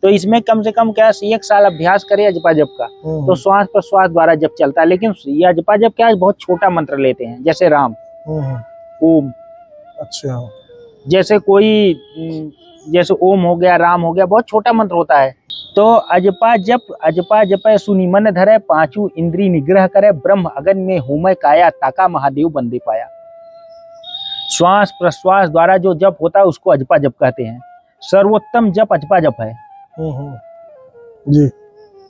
तो इसमें कम से कम क्या 1 साल अभ्यास करे अजपा जप का, तो श्वास प्रश्वास द्वारा जप चलता है। लेकिन ये अजपा जप क्या है, बहुत छोटा मंत्र लेते हैं, जैसे राम, ओम। अच्छा, जैसे कोई जैसे ओम हो गया, राम हो गया, बहुत छोटा मंत्र होता है। तो अजपा जप सुनि मन धरे, पांचों इंद्री निग्रह करे, ब्रह्म अगन में होमय काया, ताका महादेव बंदे पाया। श्वास प्रश्वास द्वारा जो जप होता है उसको अजपा जप कहते हैं। सर्वोत्तम जप अजपा जप है जी।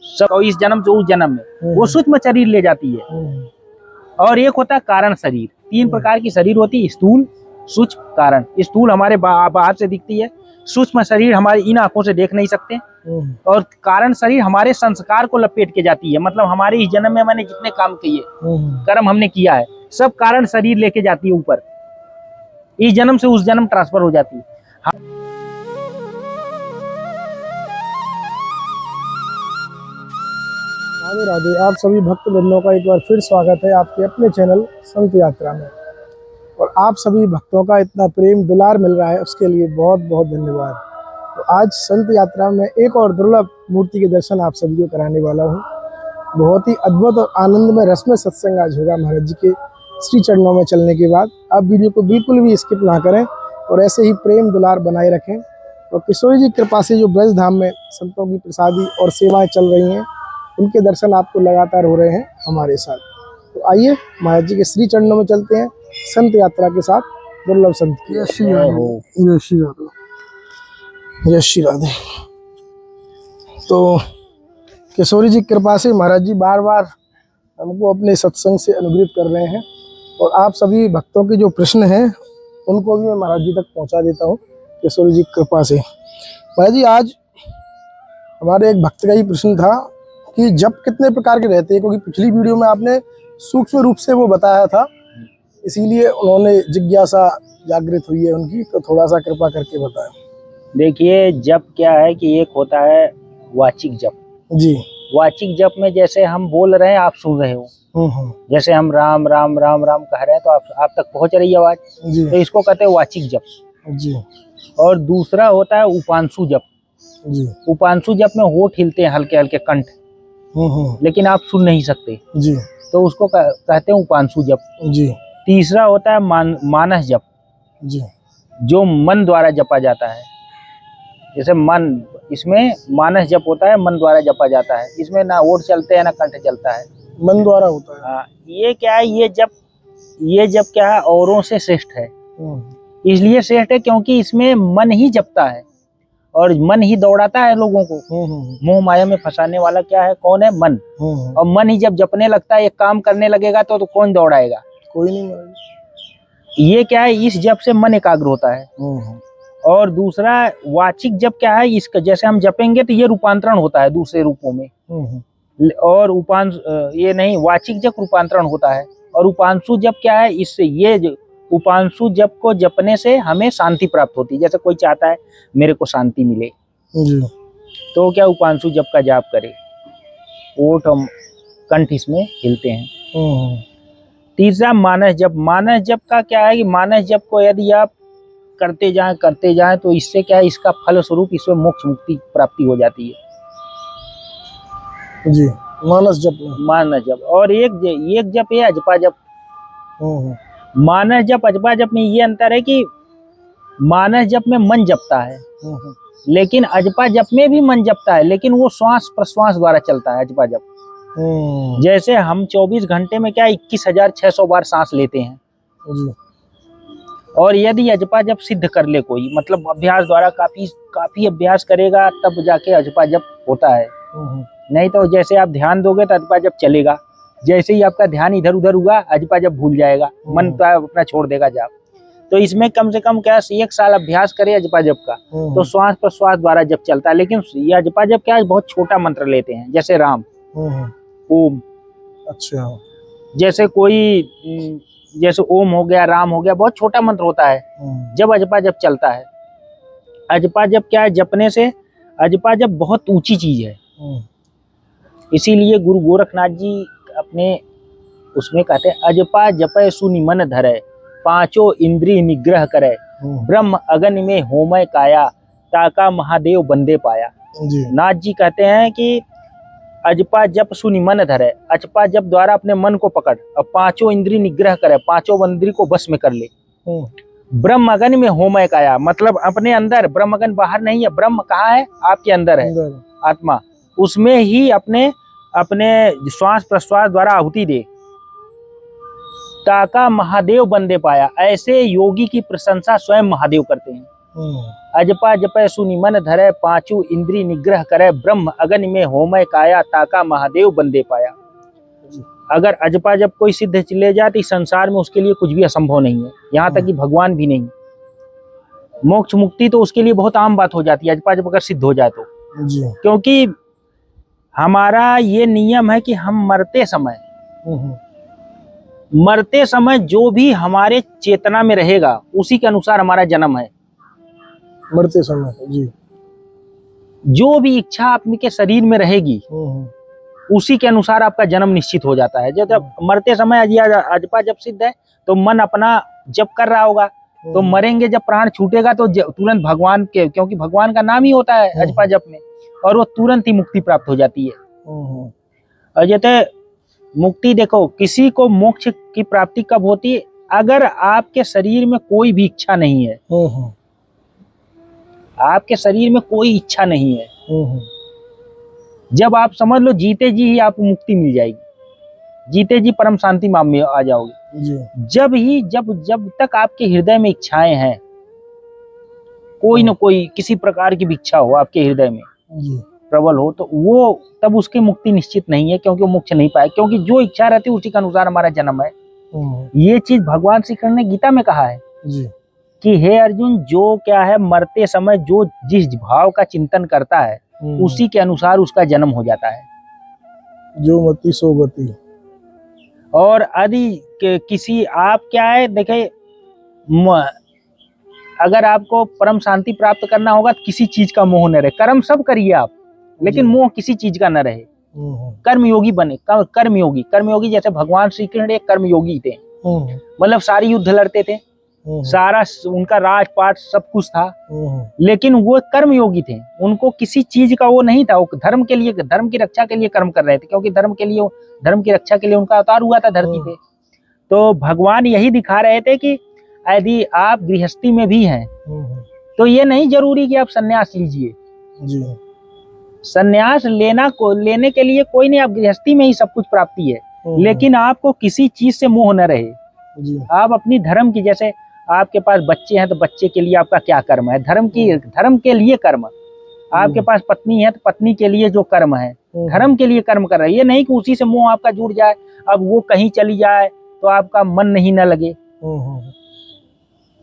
सब इस जन्म से उस जन्म में वो सूक्ष्म शरीर ले जाती है। और एक होता है कारण शरीर। 3 प्रकार की शरीर होती है, स्थूल, सूक्ष्म, कारण। स्थूल हमारे बाहर से दिखती है, सूक्ष्म शरीर हमारे इन आंखों से देख नहीं सकते, और कारण शरीर हमारे संस्कार को लपेट के जाती है। मतलब हमारे इस जन्म में मैंने जितने काम किए, कर्म हमने किया है, सब कारण शरीर लेके जाती है ऊपर, इस जन्म से उस जन्म ट्रांसफर हो जाती है। राधे राधे। आप सभी भक्त बंधुओं का एक बार फिर स्वागत है आपके अपने चैनल संत यात्रा में। और आप सभी भक्तों का इतना प्रेम दुलार मिल रहा है, उसके लिए बहुत बहुत धन्यवाद। तो आज संत यात्रा में एक और दुर्लभ मूर्ति के दर्शन आप सभी को कराने वाला हूँ। बहुत ही अद्भुत और आनंद में रसमय सत्संग आज होगा महाराज जी के श्री चरणों में चलने के बाद। आप वीडियो को बिल्कुल भी स्किप ना करें और ऐसे ही प्रेम दुलार बनाए रखें। और किशोरी जी कृपा से जो ब्रज धाम में संतों की प्रसादी और सेवाएं चल रही हैं, उनके दर्शन आपको लगातार हो रहे हैं हमारे साथ। तो आइए महाराज जी के श्री चरणों में चलते हैं संत यात्रा के साथ दुर्लभ संत की। जय श्री राधे, जय श्री राधे, जय श्री राधे। तो किशोरी जी कृपा से महाराज जी बार बार हमको अपने सत्संग से अनुग्रहित कर रहे हैं, और आप सभी भक्तों के जो प्रश्न हैं उनको भी मैं महाराज जी तक पहुंचा देता हूं किशोरी जी कृपा से। महाराज जी, आज हमारे एक भक्त का ही प्रश्न था कि जप कितने प्रकार के रहते हैं, क्योंकि पिछली वीडियो में आपने सूक्ष्म रूप से वो बताया था, इसीलिए उन्होंने जिज्ञासा जागृत हुई है उनकी। तो थोड़ा सा कृपा करके बताएं। देखिए, जप क्या है कि एक होता है वाचिक जप जी। वाचिक जप में जैसे हम बोल रहे हैं, आप सुन रहे हो, जैसे हम राम राम राम राम कह रहे हैं, तो आप तक पहुंच रही है आवाज, तो इसको कहते हैं वाचिक जप जी। और दूसरा होता है उपांशु जप जी। उपांशु जप में होठ हिलते हैं, हल्के हल्के कंठ, लेकिन आप सुन नहीं सकते जी, तो उसको कहते हैं उपांशु जप जी। तीसरा होता है मानस जप जी, जो मन द्वारा जपा जाता है। जैसे मन, इसमें मानस जप होता है, मन द्वारा जपा जाता है। इसमें ना ओठ चलते हैं ना कंठ चलता है, मन द्वारा होता है। हाँ, ये क्या है, ये जप क्या है, औरों से श्रेष्ठ है। इसलिए श्रेष्ठ है क्योंकि इसमें मन ही जपता है और मन ही दौड़ाता है लोगों को। मोह माया में फंसाने वाला क्या है, कौन है, मन। और मन ही जब जपने लगता है, एक काम करने लगेगा तो कौन दौड़ाएगा, कोई नहीं। ये क्या है, इस जप से मन एकाग्र होता है। और दूसरा वाचिक जप क्या है, इसका जैसे हम जपेंगे तो ये रूपांतरण होता है दूसरे रूपों में, और ये नहीं, वाचिक जप रूपांतरण होता है। और उपांशु जप क्या है, इससे ये उपांशु जप को जपने से हमें शांति प्राप्त होती है। जैसे कोई चाहता है मेरे को शांति मिले जी, तो क्या उपांशु जप का जाप करे, ओठ और कंठ इसमें हिलते हैं। तीसरा मानस जप का क्या है कि मानस जप को यदि आप करते जाएं तो इससे क्या है, इसका फल स्वरूप इसमें मोक्ष मुक्ति प्राप्ति हो जाती है जी। मानस जप और एक जप है अजपा जप। मानस जप अजपा जप में ये अंतर है कि मानस जप में मन जपता है, लेकिन अजपा जप में भी मन जपता है, लेकिन वो श्वास प्रश्वास द्वारा चलता है अजपा जप। जैसे हम 24 घंटे में क्या 21,600 बार सांस लेते हैं जी। और यदि अजपा जप सिद्ध कर ले कोई, मतलब अभ्यास द्वारा काफी अभ्यास करेगा तब जाके अजपा जप होता है। नहीं तो जैसे आप ध्यान दोगे तो अजपा जप चलेगा, जैसे ही आपका ध्यान इधर उधर हुआ अजपा जप भूल जाएगा, मन तो अपना छोड़ देगा जाप। तो इसमें कम से कम क्या 1 साल अभ्यास करे अजपा जप का, तो श्वास प्रश्वास द्वारा जप चलता है। लेकिन ये अजपा जप क्या है, बहुत छोटा मंत्र लेते हैं, जैसे राम, ओम। अच्छा, जैसे कोई जैसे ओम हो गया, राम हो गया, बहुत छोटा मंत्र होता है जब अजपा जप चलता है। अजपा जप क्या है, जपने से अजपा जप बहुत ऊंची चीज है। इसीलिए गुरु गोरखनाथ जी अपने उसमें कहते हैं, अजपा जपय सुनि मन धरे, पांचों इंद्रिय निग्रह करे, ब्रह्म अगन में होमय काया, ताका महादेव बंदे पाया। जी नाथ जी कहते हैं कि अजपा जप सुनि मन धरे, अजपा जप द्वारा अपने मन को पकड़ और पांचों इंद्री निग्रह करे, पांचों इंद्री को बस में कर ले। ब्रह्म अगन में होमय काया, मतलब अपने अंदर, ब्रह्म अगन बाहर नहीं है, ब्रह्म कहाँ है? आपके अंदर है, आत्मा, उसमें ही अपने अपने श्वास प्रश्वास द्वारा आहुति दे। ताका महादेव बंदे पाया, ऐसे योगी की प्रशंसा स्वयं महादेव करते हैं। अजपा जपय सुनि मन धरे, पांचों इंद्री निग्रह करे, ब्रह्म अगन में होमय काया, ताका महादेव बंदे पाया। अगर अजपा जप कोई सिद्ध ले जाए तो इस संसार में उसके लिए कुछ भी असंभव नहीं है, यहाँ तक कि भगवान भी नहीं। मोक्ष मुक्ति तो उसके लिए बहुत आम बात हो जाती है अजपा जप अगर सिद्ध हो जाए तो जी। क्योंकि हमारा ये नियम है कि हम मरते समय जो भी हमारे चेतना में रहेगा उसी के अनुसार हमारा जन्म है। मरते समय जी, जो भी इच्छा आपके शरीर में रहेगी उसी के अनुसार आपका जन्म निश्चित हो जाता है। जब मरते समय अजपा जप सिद्ध है तो मन अपना जप कर रहा होगा, तो मरेंगे जब प्राण छूटेगा तो तुरंत भगवान के, क्योंकि भगवान का नाम ही होता है अजपा जप में, और वो तुरंत ही मुक्ति प्राप्त हो जाती है। और जैसे मुक्ति देखो, किसी को मोक्ष की प्राप्ति कब होती है? अगर आपके शरीर में कोई भी इच्छा नहीं है, आपके शरीर में कोई इच्छा नहीं है, जब आप समझ लो जीते जी ही आपको मुक्ति मिल जाएगी, जीते जी परम शांति में आ जाओगे। जब तक आपके हृदय में इच्छाएं हैं, कोई न कोई किसी प्रकार की भी इच्छा हो आपके हृदय में प्रबल हो, तो वो तब उसकी मुक्ति निश्चित नहीं है, क्योंकि वो मोक्ष नहीं पाए, क्योंकि जो इच्छा रहती है उसी के अनुसार हमारा जन्म है। ये चीज भगवान श्री कृष्ण ने गीता में कहा है कि हे अर्जुन, जो क्या है मरते समय जो जिस भाव का चिंतन करता है उसी के अनुसार उसका जन्म हो जाता है। जो मति सो गति। और यदि किसी आप क्या है देखे, अगर आपको परम शांति प्राप्त करना होगा तो किसी चीज का मोह न रहे। कर्म सब करिए आप, लेकिन मोह किसी चीज का न रहे। कर्मयोगी बने, कर्मयोगी जैसे भगवान श्री कृष्ण एक कर्मयोगी थे, मतलब सारे युद्ध लड़ते थे, सारा उनका राजपाट सब कुछ था, लेकिन वो कर्मयोगी थे। उनको किसी चीज का वो नहीं था, वो धर्म के लिए, धर्म की रक्षा के लिए कर्म कर रहे थे, क्योंकि धर्म की रक्षा के लिए उनका अवतार हुआ था धरती पे। तो भगवान यही दिखा रहे थे कि यदि आप गृहस्थी में भी हैं तो ये नहीं जरूरी कि आप सन्यास लीजिए। सन्यास लेने के लिए कोई नहीं, आप गृहस्थी में ही सब कुछ प्राप्ति है, लेकिन आपको किसी चीज से मोह न रहे। आप अपनी धर्म की, जैसे आपके पास बच्चे हैं तो बच्चे के लिए आपका क्या कर्म है, धर्म के लिए कर्म। आपके पास पत्नी है तो पत्नी के लिए जो कर्म है, धर्म के लिए कर्म कर रहे हैं। ये नहीं कि उसी से मोह आपका जुड़ जाए, अब वो कहीं चली जाए तो आपका मन नहीं न लगे।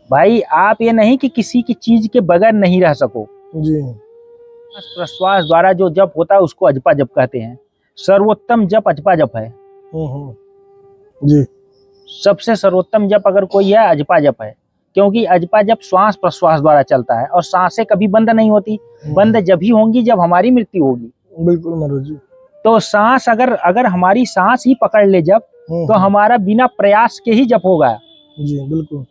भाई आप ये नहीं कि किसी की चीज के बगैर नहीं रह सको। प्रश्वास द्वारा जो जप होता है उसको अजपा जप कहते हैं। सर्वोत्तम जप अजपा जप है जी। सबसे सर्वोत्तम जप अगर कोई है अजपा जप है, क्योंकि अजपा जप श्वास प्रश्वास द्वारा चलता है और सांसें कभी बंद नहीं होती। बंद जब ही होंगी जब हमारी मृत्यु होगी। बिल्कुल महाराज जी। तो सांस अगर हमारी सांस ही पकड़ ले जब, तो हमारा बिना प्रयास के ही जप होगा जी। बिल्कुल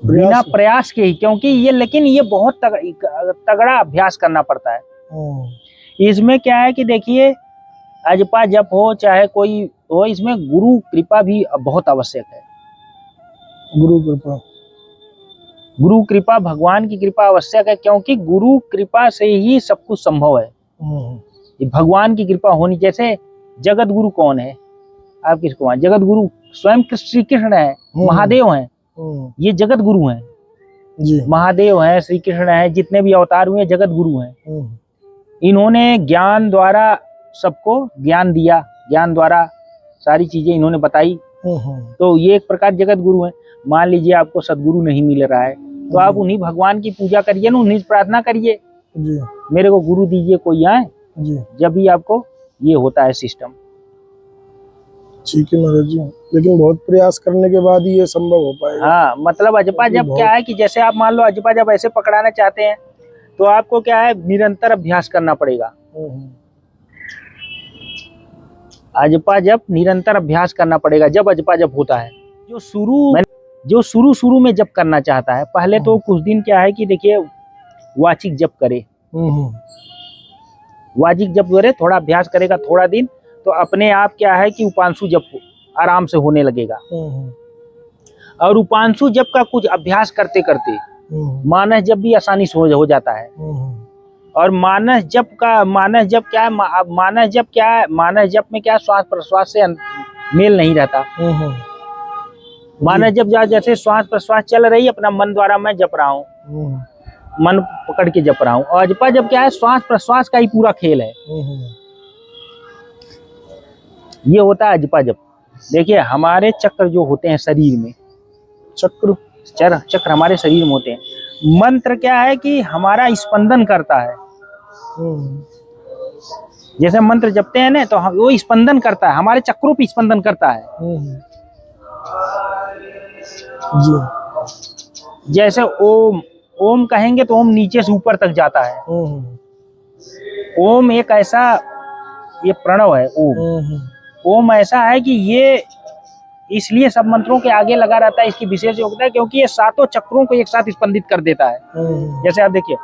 बिना प्रयास के ही, क्योंकि ये, लेकिन ये बहुत तगड़ा अभ्यास करना पड़ता है। इसमें क्या है कि देखिए, अजपा जप हो चाहे कोई हो, इसमें गुरु कृपा भी बहुत आवश्यक है। गुरु कृपा, भगवान की कृपा आवश्यक है, क्योंकि गुरु कृपा से ही सब कुछ संभव है। भगवान की कृपा होनी। जैसे जगत गुरु कौन है? आप किसको माने? जगत गुरु स्वयं श्री कृष्ण है, महादेव हैं, ये जगत गुरु हैं जी। महादेव हैं, श्री कृष्ण हैं, जितने भी अवतार हुए जगत गुरु हैं। इन्होंने ज्ञान द्वारा सबको ज्ञान दिया, ज्ञान द्वारा सारी चीजें इन्होंने बताई, तो ये एक प्रकार जगत गुरु हैं। मान लीजिए आपको सदगुरु नहीं मिल रहा है तो आप उन्हीं भगवान की पूजा करिए ना, उन्हीं प्रार्थना करिए जी, मेरे को गुरु दीजिए कोई आए जी। जब भी आपको ये होता है सिस्टम। ठीक है महाराज जी, लेकिन बहुत प्रयास करने के बाद ही ये संभव हो पाएगा। हाँ, मतलब अजपा जप क्या है कि जैसे आप मान लो अजपा जप ऐसे पकड़ाना चाहते हैं तो आपको क्या है, निरंतर अभ्यास करना पड़ेगा। अजपा जप निरंतर अभ्यास करना पड़ेगा जब अजपा जप होता है। जो शुरू में जप करना चाहता है, पहले तो कुछ दिन क्या है कि देखिए वाचिक जप करे। वाचिक जप करे, थोड़ा अभ्यास करेगा थोड़ा दिन, तो अपने आप क्या है कि उपांशु जप आराम से होने लगेगा। और उपांशु जप का कुछ अभ्यास करते करते मानस जप भी आसानी से हो जाता है। और मानस जप क्या है, मानस जप में क्या श्वास प्रश्वास से मेल नहीं रहता। मानस जप जैसे श्वास प्रश्वास चल रही है, अपना मन द्वारा मैं जप रहा हूँ, मन पकड़ के जप रहा हूँ। और अजपा जप क्या है, श्वास प्रश्वास का ही पूरा खेल है। ये होता है अजपा जप। देखिए हमारे चक्र जो होते हैं शरीर में, चक्र हमारे शरीर में होते हैं। मंत्र क्या है कि हमारा स्पंदन करता है। जैसे मंत्र जपते हैं ना, तो वो स्पंदन करता है, हमारे चक्रों पे स्पंदन करता है। जैसे ओम कहेंगे तो ओम नीचे से ऊपर तक जाता है। ओम एक ऐसा, ये प्रणव है। ओम ऐसा है कि ये इसलिए सब मंत्रों के आगे लगा रहता है, इसकी विशेष योग्यता है क्योंकि ये सातों चक्रों को एक साथ स्पंदित कर देता है। जैसे आप देखिए,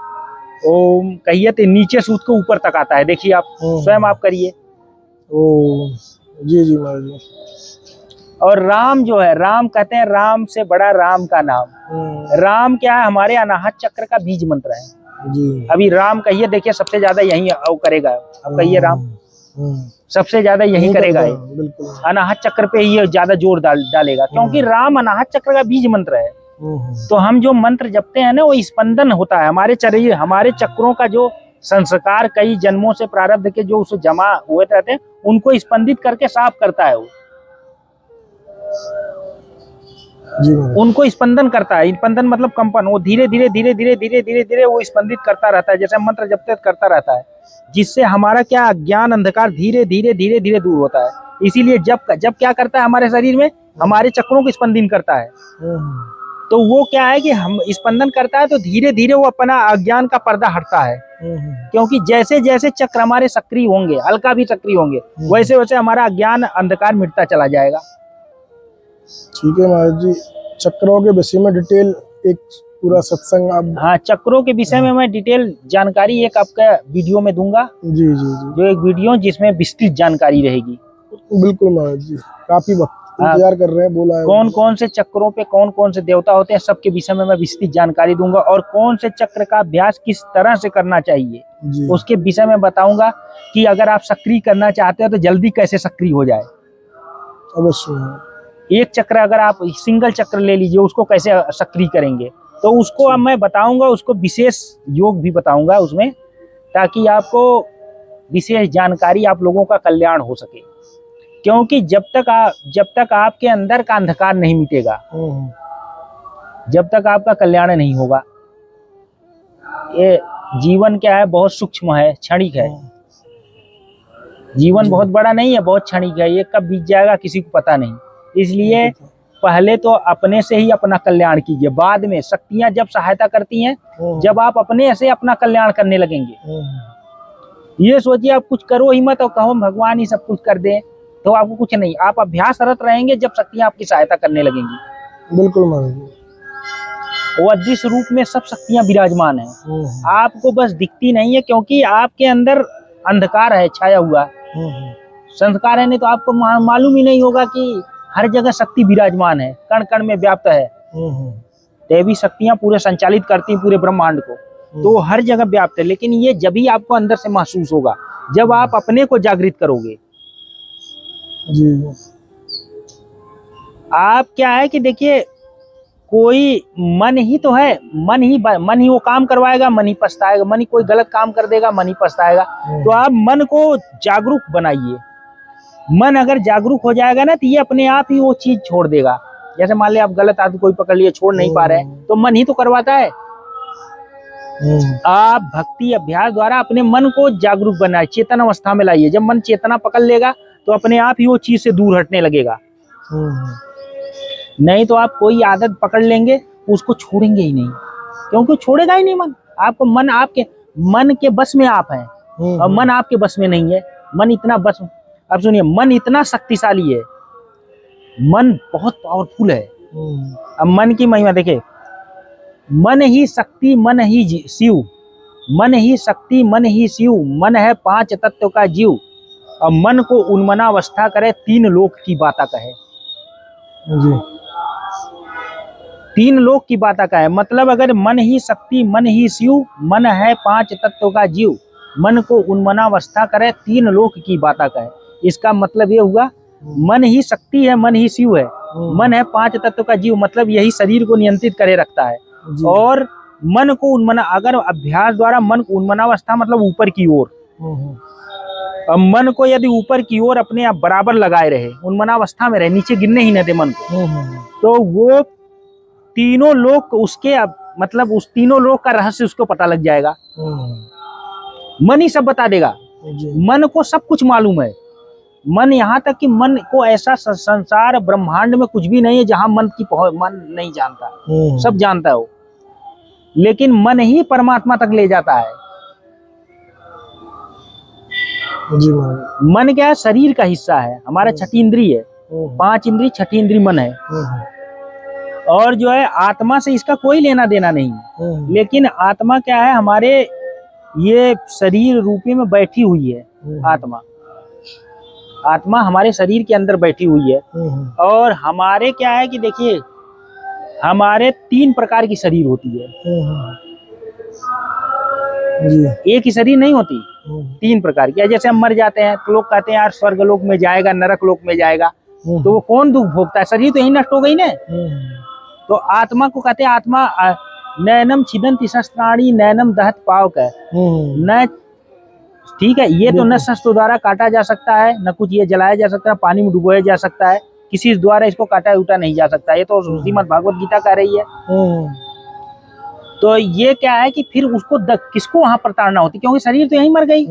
ओम कहिए तो नीचे से उसको ऊपर तक आता है। देखिए आप स्वयं आप करिए। जी जी महाराज। और राम जो है, राम कहते हैं राम से बड़ा राम का नाम। राम क्या है, हमारे अनाहत चक्र का बीज मंत्र है जी। अभी राम कहिए, देखिए सबसे ज्यादा यही करेगा। अब कहिए राम, सबसे ज्यादा यही करेगा। अनाहत चक्र पे ही ज्यादा जोर डालेगा क्योंकि राम अनाहत चक्र का बीज मंत्र है। तो हम जो मंत्र जपते हैं ना, वो स्पंदन होता है हमारे शरीर, हमारे चक्रों का जो संस्कार कई जन्मों से प्रारब्ध के जो उसे जमा हुए रहते हैं, उनको स्पंदित करके साफ करता है। वो उनको स्पंदन करता है। स्पंदन मतलब कंपन। वो धीरे धीरे धीरे धीरे धीरे धीरे धीरे वो स्पंदित करता रहता है, जैसे मंत्र जपते करता रहता है, जिससे हमारा क्या अज्ञान अंधकार धीरे धीरे धीरे धीरे दूर होता है। इसीलिए जब क्या करता है हमारे शरीर में, हमारे चक्रों को स्पंदन करता है। तो वो क्या है कि हम स्पंदन करता है तो धीरे धीरे वो अपना अज्ञान का पर्दा हटता है। क्योंकि जैसे जैसे चक्र हमारे सक्रिय होंगे, हल्का भी सक्रिय होंगे, वैसे वैसे हमारा अज्ञान अंधकार मिटता चला जाएगा। ठीक है महाराज जी, चक्रों के विषय में डिटेल एक पूरा सत्संग आप। हाँ, चक्रों के विषय में मैं डिटेल जानकारी एक आपका वीडियो में दूंगा। जी जी जी। जो एक वीडियो जिसमें विस्तृत जानकारी रहेगी। बिल्कुल महाराज जी, काफी वक्त इंतजार कर रहे हैं, बोला है कौन कौन से चक्रों पे कौन कौन से देवता होते हैं, सबके विषय में मैं विस्तृत जानकारी दूंगा। और कौन से चक्र का अभ्यास किस तरह से करना चाहिए उसके विषय में बताऊंगा कि अगर आप सक्रिय करना चाहते हो तो जल्दी कैसे सक्रिय हो जाए। अवश्य। एक चक्र अगर आप सिंगल चक्र ले लीजिए, उसको कैसे सक्रिय करेंगे तो उसको अब मैं बताऊंगा। उसको विशेष योग भी बताऊंगा उसमें, ताकि आपको विशेष जानकारी, आप लोगों का कल्याण हो सके। क्योंकि जब तक आपके अंदर का अंधकार नहीं मिटेगा, जब तक आपका कल्याण नहीं होगा। ये जीवन क्या है, बहुत सूक्ष्म है, क्षणिक है। जीवन बहुत बड़ा नहीं है, बहुत क्षणिक है। ये कब बीत जाएगा किसी को पता नहीं। इसलिए पहले तो अपने से ही अपना कल्याण कीजिए, बाद में शक्तियां जब सहायता करती हैं, जब आप अपने से अपना कल्याण करने लगेंगे। ये सोचिए आप कुछ करो ही मत और कहो भगवान ही सब कुछ कर दे, तो आपको कुछ नहीं। आप अभ्यासरत रहेंगे जब शक्तियां आपकी सहायता करने लगेंगी। बिल्कुल महाराज। वो अदृश्य रूप में सब शक्तियां विराजमान हैं, आपको बस दिखती नहीं है क्योंकि आपके अंदर अंधकार है छाया हुआ। संस्कार है नहीं तो आपको मालूम ही नहीं होगा कि हर जगह शक्ति विराजमान है, कण कण में व्याप्त है। देवी शक्तियां पूरे संचालित करती हैं पूरे ब्रह्मांड को, तो हर जगह व्याप्त है। लेकिन ये जब ही आपको अंदर से महसूस होगा जब आप अपने को जागृत करोगे। जी। आप क्या है कि देखिए, कोई मन ही तो है, मन ही वो काम करवाएगा, मन ही पछताएगा। मन ही कोई गलत काम कर देगा, मन ही पछताएगा। तो आप मन को जागरूक बनाइए। मन अगर जागरूक हो जाएगा ना, तो ये अपने आप ही वो चीज छोड़ देगा। जैसे मान लिया आप गलत आदमी कोई पकड़ लिए, छोड़ नहीं पा रहे, तो मन ही तो करवाता है। आप भक्ति अभ्यास द्वारा अपने मन को जागरूक बनाए, चेतन अवस्था में लाइए। जब मन चेतना पकड़ लेगा तो अपने आप ही वो चीज से दूर हटने लगेगा। नहीं तो आप कोई आदत पकड़ लेंगे, उसको छोड़ेंगे ही नहीं, क्योंकि छोड़ेगा ही नहीं मन। आपको मन, आपके मन के बस में आप हैं और मन आपके बस में नहीं है। मन इतना बस, अब सुनिए, मन इतना शक्तिशाली है, मन बहुत पावरफुल है। अब मन की महिमा देखिए, मन ही शक्ति, मन ही शिव, मन ही शक्ति मन ही शिव, मन है 5 तत्व का जीव, और मन को उन्मनावस्था करे, 3 लोक की बाता कहे। जी 3 लोक की बाता कहे, मतलब अगर मन ही शक्ति मन ही शिव, मन है 5 तत्व का जीव, मन को उन्मनावस्था करे, 3 लोक की बाता कहे। इसका मतलब ये हुआ, मन ही शक्ति है मन ही शिव है, मन है 5 तत्व का जीव, मतलब यही शरीर को नियंत्रित करे रखता है। और मन को उन्मना, अगर अभ्यास द्वारा मन को उन्मनावस्था मतलब ऊपर की ओर, मन को यदि ऊपर की ओर अपने आप बराबर लगाए रहे, उन्मनावस्था में रहे, नीचे गिरने ही न दे मन को, तो वो तीनों लोक उसके, मतलब उस तीनों लोक का रहस्य उसको पता लग जाएगा। मन ही सब बता देगा। मन को सब कुछ मालूम है। मन, यहाँ तक कि मन को ऐसा संसार ब्रह्मांड में कुछ भी नहीं है जहां मन नहीं जानता, सब जानता है वो, लेकिन मन ही परमात्मा तक ले जाता है। जी मन क्या है? शरीर का हिस्सा है, हमारा 6 इंद्रिय है, 5 इंद्रिय, 6 इंद्रिय मन है। और जो है आत्मा से इसका कोई लेना देना नहीं है, लेकिन आत्मा क्या है? हमारे ये शरीर रूपी में बैठी हुई है। आत्मा हमारे शरीर के अंदर बैठी हुई है। और हमारे क्या है कि देखिए, हमारे 3 प्रकार की शरीर होती है। एक ही शरीर नहीं होती, 3 प्रकार की। जैसे हम मर जाते हैं तो लोग कहते हैं यार स्वर्ग लोक में जाएगा, नरक लोक में जाएगा, तो वो कौन दुख भोगता है? शरीर तो यही नष्ट हो गई ना। तो आत्मा को कहते हैं, आत्मा नैनम छिदन्ति शस्त्राणि नैनम दहत पावक है। न, ठीक है, ये तो न शस्त्र द्वारा काटा जा सकता है, न कुछ ये जलाया जा सकता है, पानी में डुबोया जा सकता है, किसी द्वारा इसको काटा उठा नहीं जा सकता। ये तो श्रीमद् भागवत गीता कह रही है। तो ये क्या है कि फिर उसको किसको वहां पर ताड़ना होती, क्योंकि शरीर तो यहीं मर गई।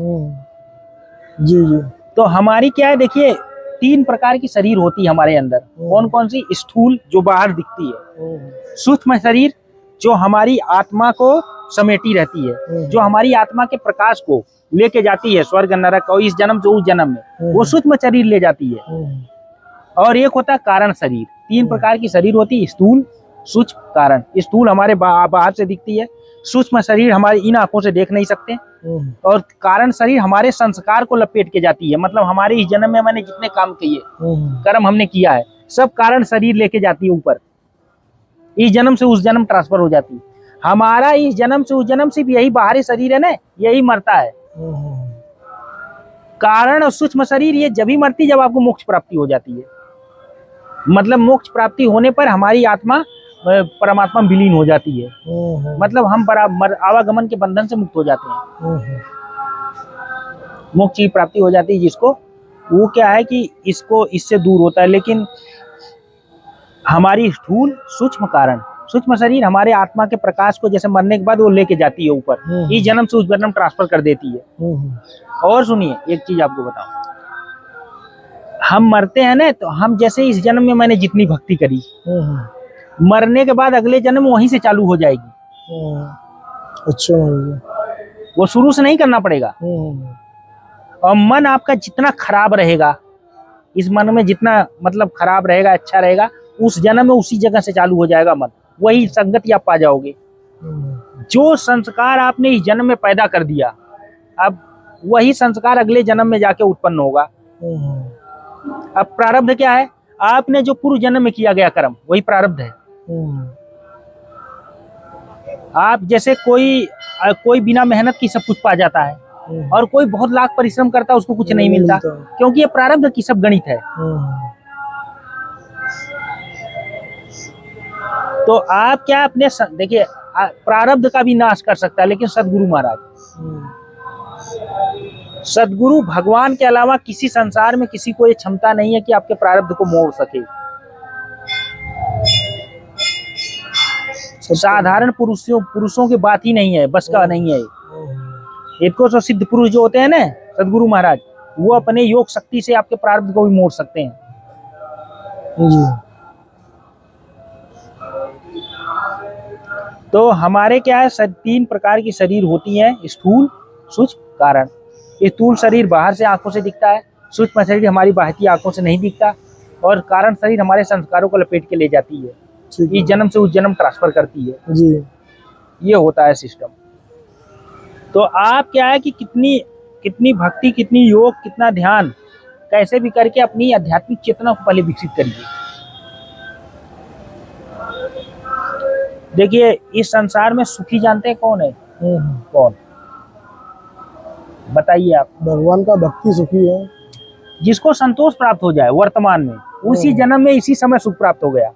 जी जी। तो हमारी क्या है, देखिए 3 प्रकार की शरीर होती है हमारे अंदर। कौन कौन सी? स्थूल जो बाहर दिखती है, सूक्ष्म शरीर जो हमारी आत्मा को समेटी रहती है, जो हमारी आत्मा के प्रकाश को लेके जाती है स्वर्ग नरक, और इस जन्म से उस जन्म में वो सूक्ष्म शरीर ले जाती है। और एक होता है कारण शरीर। 3 प्रकार की शरीर होती है, स्थूल, सूक्ष्म, कारण। स्थूल हमारे बाहर से दिखती है, सूक्ष्म शरीर हमारी इन आंखों से देख नहीं सकते, और कारण शरीर हमारे संस्कार को लपेट के जाती है। मतलब हमारे इस जन्म में मैंने जितने काम किए, कर्म हमने किया है, सब कारण शरीर लेके जाती है ऊपर, इस जन्म से उस जन्म ट्रांसफर हो जाती है। हमारा इस जन्म से उस जन्म सिर्फ यही बाहरी शरीर है ना, यही मरता है। कारण और सूक्ष्म शरीर ये जब ही मरती जब आपको मोक्ष प्राप्ति हो जाती है। मतलब मोक्ष प्राप्ति होने पर हमारी आत्मा परमात्मा में विलीन हो जाती है। मतलब हम आवागमन के बंधन से मुक्त हो जाते हैं, मोक्ष की प्राप्ति हो जाती है जिसको, वो क्या है कि इसको इससे दूर होता है। लेकिन हमारी स्थूल सूक्ष्म कारण सूक्ष्म शरीर हमारे आत्मा के प्रकाश को जैसे मरने के बाद वो लेके जाती है ऊपर, इस जन्म से उस जन्म ट्रांसफर कर देती है। और सुनिए एक चीज आपको बताऊं, हम मरते हैं ना, तो हम जैसे इस जन्म में मैंने जितनी भक्ति करी, मरने के बाद अगले जन्म वहीं से चालू हो जाएगी। अच्छा, वो शुरू से नहीं करना पड़ेगा। और मन आपका जितना खराब रहेगा, इस मन में जितना मतलब खराब रहेगा, अच्छा रहेगा, उस जन्म में उसी जगह से चालू हो जाएगा मन, वही संगति आप पा जाओगे। जो संस्कार आपने इस जन्म में पैदा कर दिया, अब वही संस्कार अगले जन्म में जाके उत्पन्न होगा। अब प्रारब्ध क्या है? आपने जो पूर्व जन्म में किया गया कर्म, वही प्रारब्ध है। आप जैसे कोई बिना मेहनत की सब कुछ पा जाता है, और कोई बहुत लाख परिश्रम करता है उसको कुछ नहीं मिलता, क्योंकि ये प्रारब्ध की सब गणित है। तो आप क्या अपने देखिए, प्रारब्ध का भी नाश कर सकता है, लेकिन सदगुरु महाराज, सदगुरु भगवान के अलावा किसी संसार में किसी को ये क्षमता नहीं है कि आपके प्रारब्ध को मोड़ सके। साधारण पुरुषों की बात ही नहीं है, बस का नहीं है। एक तो सिद्ध पुरुष जो होते हैं ना, सदगुरु महाराज, वो अपने योग शक्ति से आपके प्रारब्ध को भी मोड़ सकते हैं। तो हमारे क्या है, 3 प्रकार की शरीर होती है, स्थूल सूक्ष्म कारण। स्थूल शरीर बाहर से आंखों से दिखता है, सूक्ष्म शरीर हमारी बाहरी आंखों से नहीं दिखता, और कारण शरीर हमारे संस्कारों को लपेट के ले जाती है, इस जन्म से उस जन्म ट्रांसफर करती है जी। ये होता है सिस्टम। तो आप क्या है कि कितनी कितनी भक्ति, कितनी योग, कितना ध्यान कैसे भी करके अपनी आध्यात्मिक चेतना को पहले विकसित करिए। देखिए इस संसार में सुखी जानते हैं कौन है? कौन बताइए आप? भगवान का भक्ति सुखी है। जिसको संतोष प्राप्त हो जाए वर्तमान में, उसी जन्म में इसी समय सुख प्राप्त हो गया।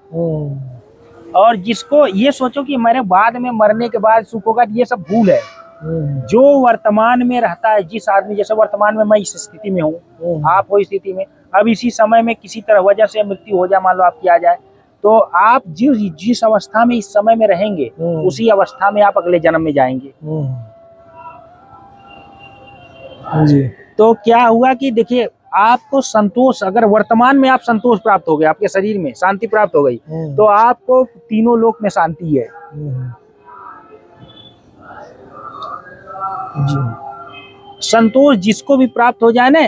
और जिसको ये सोचो कि मेरे बाद में मरने के बाद सुख होगा, ये सब भूल है। जो वर्तमान में रहता है, जिस आदमी, जैसे वर्तमान में मैं इस स्थिति में हूँ, आप हो स्थिति में, अब इसी समय में किसी तरह वजह से मृत्यु हो जाए, मान लो आपकी आ जाए, तो आप जिस अवस्था में इस समय में रहेंगे, उसी अवस्था में आप अगले जन्म में जाएंगे। जी। तो क्या हुआ कि देखिए आपको संतोष, अगर वर्तमान में आप संतोष प्राप्त हो गए, आपके शरीर में शांति प्राप्त हो गई, तो आपको तीनों लोक में शांति है। जी। संतोष जिसको भी प्राप्त हो जाए ना,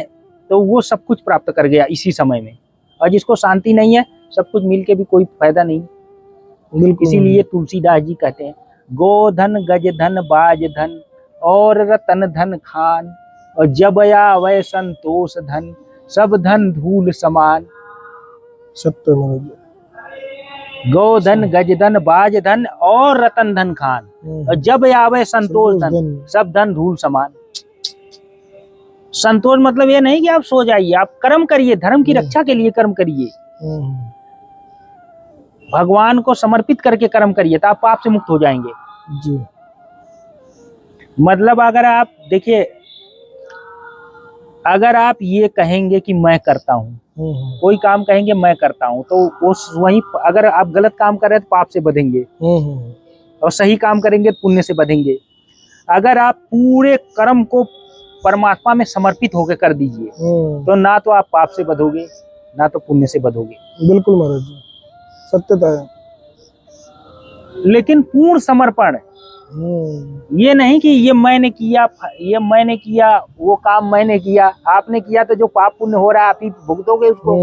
तो वो सब कुछ प्राप्त कर गया इसी समय में। और जिसको शांति नहीं है, सब कुछ मिलके भी कोई फायदा नहीं। इसीलिए तुलसीदास जी कहते हैं, गोधन गज धन बाज धन और रतन धन खान, और जब आवे संतोष धन सब धन धूल समान। सत्य। गोधन गज धन बाज धन और रतन धन खान, और जब आवे संतोष धन सब धन धूल समान। संतोष मतलब ये नहीं कि आप सो जाइए, आप कर्म करिए, धर्म की रक्षा के लिए कर्म करिए, भगवान को समर्पित करके कर्म करिए, तो आप पाप से मुक्त हो जाएंगे। जी। मतलब अगर आप देखिए, अगर आप ये कहेंगे कि मैं करता हूँ, कोई काम कहेंगे मैं करता हूँ, तो उस वही, अगर आप गलत काम कर रहे हैं तो पाप से बधेंगे, और सही काम करेंगे तो पुण्य से बधेंगे। अगर आप पूरे कर्म को परमात्मा में समर्पित होकर कर दीजिए, तो ना तो आप पाप से बधोगे, ना तो पुण्य से बधोगे। बिल्कुल महाराज जी, सत्यता है। लेकिन पूर्ण समर्पण, ये नहीं कि ये मैंने किया, वो काम मैंने किया, आपने किया, तो जो पाप पुण्य हो रहा है आप ही भुगतोगे उसको।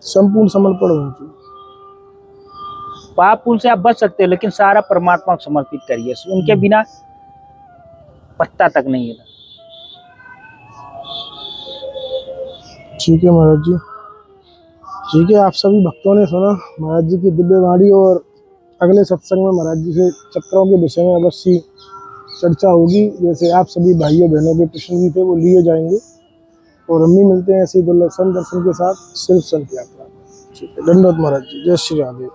संपूर्ण समर्पण होना चाहिए। पाप पुण्य से आप बच सकते हो, लेकिन सारा परमात्मा को समर्पित करिए, उनके बिना पत्ता तक नहीं है। ठीक है महाराज जी, ठीक है। आप सभी भक्तों ने सुना महाराज जी की दिव्य वाणी, और अगले सत्संग में महाराज जी से चक्रों के विषय में अवश्य चर्चा होगी। जैसे आप सभी भाइयों बहनों के प्रश्न भी थे वो लिए जाएंगे, और हम भी मिलते हैं ऐसे दुर्लभ दर्शन के साथ सिर्फ संत यात्रा। ठीक है, धन्यवाद महाराज जी। जय श्री राधे।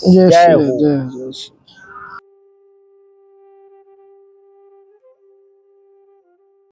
जय श्री।